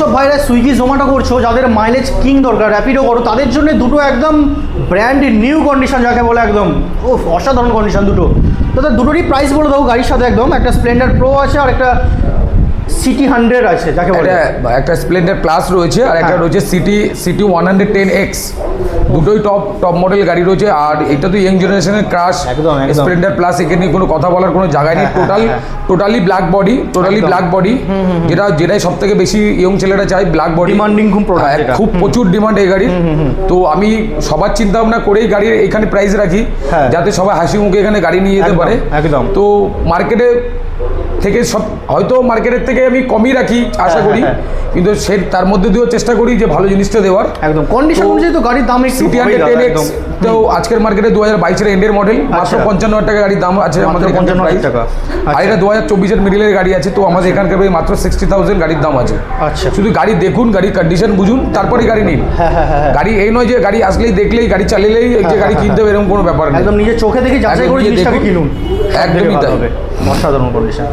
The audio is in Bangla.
যেসব ভাইরা সুইগি জোম্যাটো করছো, যাদের মাইলেজ কিং দরকার, র্যাপিডো করো, তাদের জন্য দুটো একদম ব্র্যান্ড নিউ কন্ডিশন যাকে বলে, একদম অসাধারণ কন্ডিশন দুটো। দাদা দুটোরই প্রাইস বলে দাও গাড়ির সাথে একদম। একটা স্প্লেন্ডার প্রো আছে আর একটা সিটি 100 আছে যাকে বলে। একটা স্প্লেন্ডার প্লাস রয়েছে আর একটা রয়েছে সিটি 110X। দুটোই টপ মডেল গাড়ি রয়েছে। আর এটা তো ইয়ং জেনারেশনের ক্রাশ স্প্লেন্ডার প্লাস, একে নিয়ে কোনো কথা বলার কোনো জায়গায় নেই। টোটালি ব্ল্যাক বডি, যেটাই সব থেকে বেশি ইয়ং ছেলেরা চাই, ব্ল্যাক বডি। ডিমান্ডিং খুব প্রচুর ডিমান্ড এই গাড়ির। তো আমি সবার চিন্তা ভাবনা করেই গাড়ির এখানে প্রাইস রাখি, যাতে সবাই হাসি মুখে এখানে গাড়ি নিয়ে যেতে পারে। একদম। তো মার্কেটে থেকে সব হয়তো মার্কেটের থেকে আমি কমই রাখি আশা করি, কিন্তু সে তার মধ্যে দিয়েও চেষ্টা করি যে ভালো জিনিসটা দেওয়ার। একদম কন্ডিশন অনুযায়ী তো গাড়ির দাম একটু সিটি 110X তো আজকের মার্কেটে 2022 এর এন্ডের মডেল, মাত্র 55,000 টাকা গাড়ির দাম আছে আমাদের এখানে। 55,000 টাকা। আর এটা 2024 এর মিডলের গাড়ি আছে, তো আমাদের এখানকার মাত্র 60,000 গাড়ির দাম আছে। আচ্ছা, শুধু গাড়ি দেখুন, গাড়ির কন্ডিশন বুঝুন, তারপরে গাড়ি নিন। গাড়ি এই নয় যে গাড়ি আসলেই দেখলেই গাড়ি চালিয়েই যে গাড়ি কিনতে হবে এরকম কোনো ব্যাপার নেই। একদম নিজের চোখে দেখে যাচাই করে জিনিসটাকে কিনুন, একদমই তাই। অসাধারণ কন্ডিশন।